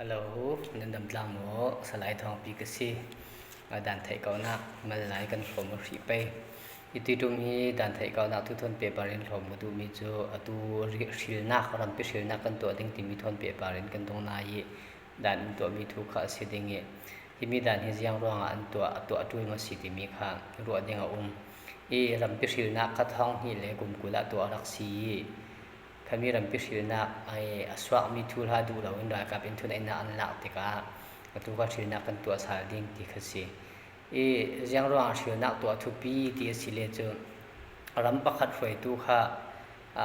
ฮัลโหลนั่นดำลังโมสไลด์ทองปีกษีด่านไทยเก่านักมาไล่กันผมรีไปอิติตุมีด่านไทยเก่านักทุกทนเปปารินผมมาดูมีจูตูชิลนักรำไปชิลนักกันตัวดิ้งที่มีทนเปปารินกันตรงนายด่านตัวมีทุกข์สิดิ้งที่มีด่านที่ยังร้องอันตัวตุยมาสิที่มีข้างรัวดิ้งรำไปชิลนักกระท้องนี่เลยกุมกุละตัวรักสีขมีรำพิชิลนักสวะมีทุลาดูเราอินรักับอินทุนไอนาอันลักติกาตัวก็ชิลนักกันตัวสาดิ่งที่ขสียังร้องชิลนักตัวทุปีที่สิเลจรำปักขัดไฟตัวข้า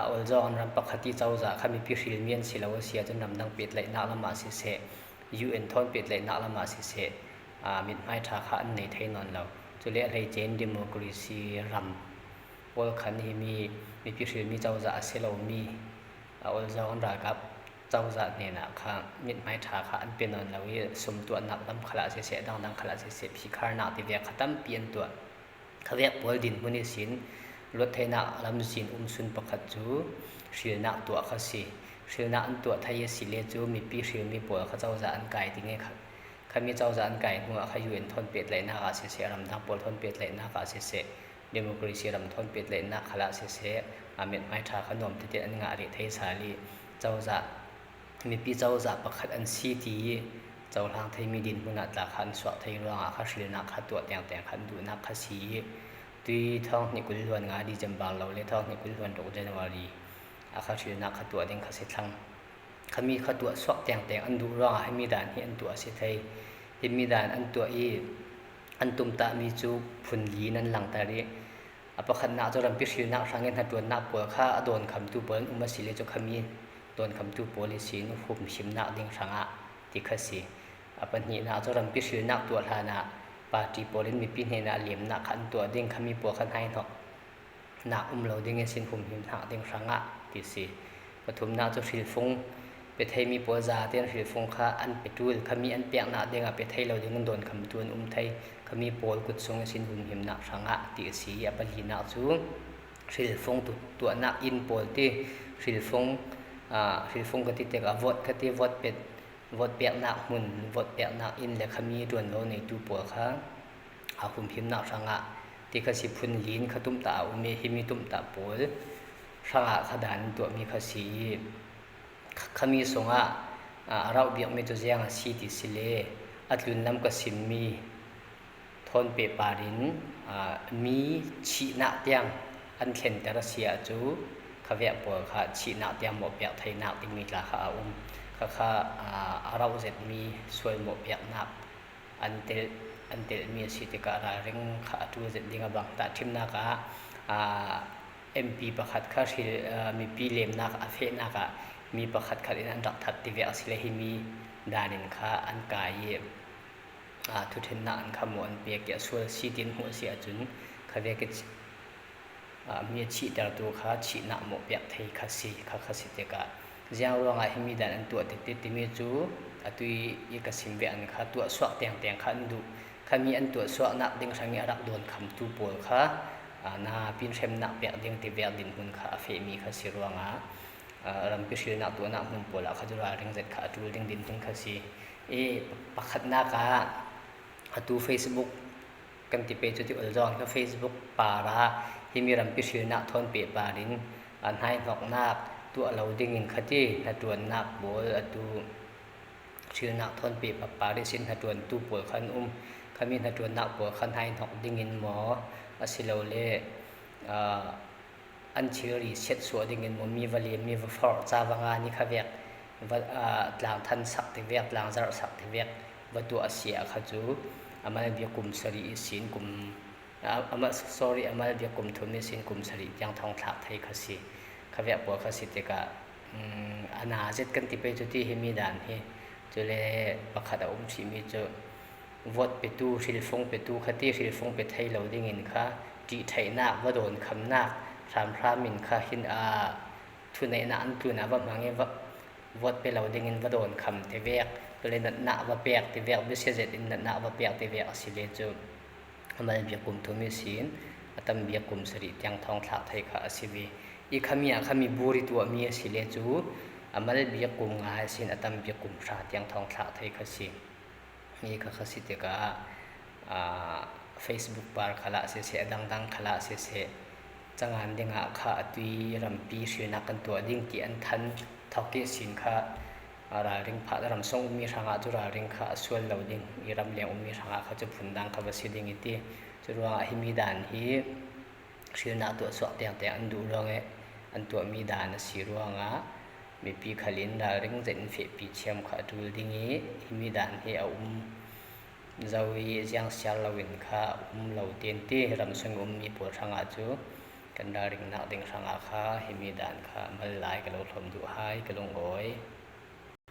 อลจอนรำปักขัดที่เจ้าจ่าขมีพิชิลเมียนสิลาวเสียจนนำดังเป็ดไหลนักละมาสิเสUN ทอนเป็ดไหลนักละมาสิเสมิดไม้ทาข้าอันในไทยนอนเราจุเลอะไรเจนดิโมกรีซีรำวอลคันที่มีพิชิลมีเจ้าจ่าเสลามีอลจอนรักับเจ้าจ่าเนี่ยนะข้ามิดไม้ทาข้าอันเป็นนอนเราสมตัวนักลำขลาเสดังขลาเสพิคาร์นักที่เวียขตั้มเปลี่ยนตัวเขาเรียกบอลดินมุนิสินรถไทยนักลำสินสุนประคัตจูชิลนักตัวข้าสิชิลนักอันตัวไทยสิเลจูมีพิชิลมีปวดข้าเจ้าจ่าอันไก่ที่เนี่ยครับข้ามีเจ้าจ่าอันไก่หัวข้าอยู่ในทนเป็ดไหลนักอาเสรำดังปวดทนเป็ดไหลนักอาเสเดโมกรีซีรำทนเป็ดไหลนักขลาเสมิดไม้ทาขนมที่เด็ดอันงาริไทยสาลีเจ้าจ่ามีปีเจ้าจ่าประคัตอันซีทีเจ้าทางไทยมีดินมุนัดละขันสวะไทยร้องข้าชิลนักข้าตัวแต่งขันดูนักข้าสีตุยท้องนิกุลล้วนงาดีจำบางเราเลยท้องนิกุลล้วนดอกเจนวารีข้าชิลนักข้าตัวเด้งข้าเสทังข้ามีข้าตัวสวะแต่งอันดูร้องให้มีด่านที่อันตัวเสไทยให้มีด่านอันตัวอันตุมตามีจูพุนลีนั้นหลังตารีประคันนักจะรำพิชิลนักสังเกตหัดตัวนักปวดข้าโดนคำตูเปิลมาสิเลจขามีโดนคำตูโพลิสีนุหุมชิมนักดิ้งสังที่ข้าสีปัญหานักจะรำพิชิลนักตัวฐานะปาจีโพลินมีปีเนาเหลี่ยมนักขันตัวดิ้งขามีปวดขันให้หนอกนักเราดิ้งสินหุมหิมนักดิ้งสังที่สีปฐุมนักจะสิลฟงไปไทยมีปัวจ่าเตียนสิลฟงข้าอันไปตูลขามีอันเปียกนักดิ้งไปไทยเราดิ้งโดนคำตัวนไทยขมีปอลกุดทรงสินหุมหิมนักสังที่สีปัญหานักจูสิลฟงตัวนักอินปอลที่สิลฟงกันที่เตกวอดกันที่วอดเป็ดวอดเปียกนักหุ่นวอดเปียกนักอินและขมีด่วนเราในตัวปอลข้าหุมหิมนักสังที่ข้าสิพุนลินข้าตุ้มตาอุเมหิมีตุ้มตาปอลสังขดานตัวมีข้าสีขมีสงเราเบียกไม่ตัวเจียงสีติสิเลอัดลุนลำกสิมมีทนเปปารินมีชีนักเตียงอันเข็นแต่ละเสียจูข้าเวียปวดข้าชีนักเตียงหมดเปียกไทยนักที่มีราคาข้าเราเสร็จมีสวยหมดเปียกนักอันเตมีสิทธิการะเร่งข้าจูเสร็จดิ้งบังตัดทิมนักMP ประคัดข้าสิมีปีเลมนักเฟนักมีประคัดขัดอันดักทัดที่เวียสิเลหิมีดานินข้าอันกายทุเทนนักขมวนเปียกส่วนสีดินหัวเสียจุนข้าเวกมีชีดตัวข้าชีนักหมกเปียกไทยข้าสิเตกะเจ้าร้องไห้มีด่านตัวติดที่มีจูตุยยิ่งกสิมเวียนข้าตัวสวะแต่งขันดูข้ามีอันตัวสวะนักดึงสังเกตรักโดนคำตูปอลข้านาพินเชมนักเปียกดึงที่เวียดินหุ่นข้าเฟมีข้าสิร้องรำพิชิลนักตัวนักหุ่นปอลข้าจุฬาเร่งเสร็จข้าจูดึงดินหุ่นข้าสิปักขัดนักตัว Facebook กันที่เป็นจุดที่อัลจอนก็ Facebook ป่าระที่มีรำพิชิลนักทนเปียปารินอันให้หอกนักตัวเราดิ้งอินขัดที่นัดตัวนักโบตัวชื่อนักทนเปียปาริสินนัดตัวตู้ปวดขันขมิ้นนัดตัวนักปวดขันให้หอกดิ้งอินหมอสิเราเล่อันเชื่อรีเช็ดสัวดิ้งอินหมอมีวลีมีวฟอร์จ้าวงานี่ขเวียกหลังทันสักที่เวียกหลังจารสักที่เวียกวัตถุอาเซียขจูอามาเบียกุมสรีสินกุมอามาเบียกุมทุนสินกุมสรียังทองทักไทยขสีขเวียปัวขสีเตกะอนาเจ็ดกันที่ไปจุดที่เฮมีด่านเฮจุเลประคัดสิมีจุวอดเปตูสิลฟงเปตูขตีสิลฟงเปไทยเราดิ้งอินค่ะจีไทยนักว่าโดนคำนักสามพระมินค่ะหินทุนในนั้นทุนว่ามังเงวอดไปเราดิ้งอินว่าโดนคำเทเวียกก็เลยนักว่าเปียกที่เวียกวิเศษอินนักว่าเปียกที่เวียกสิเลจูมันเบียกุมทุมิสินตั้มเบียกุมสริยังทองทักไทยข้าสิวีอีขมีบุริตัวมีสิเลจู amal biya kum nga sin atam biya kum sa tiang thong thla thei khasi ni kha khasi te ka Facebook par khala se se dang dang khala se se changan dinga kha atui rampi sina kan to ding ki an than thoki sin kha ara ring pha ram song mi ranga chu ra ring kha sual lo ding i ram le mi ranga kha chu phundang kha basi ding iti chuwa hi mi dan hi sina to so tiang te an du ronge an to mi dan si ruanga mi pi khalin ra ring zen fe pi chem kha tul dingi hi mi dan hi a zawi jiang sial lawin kha lo ten ti ram sung mi por ranga chu kan da ring na ding ranga kha hi mi dan kha mal lai ka lo thom du hai ka long oi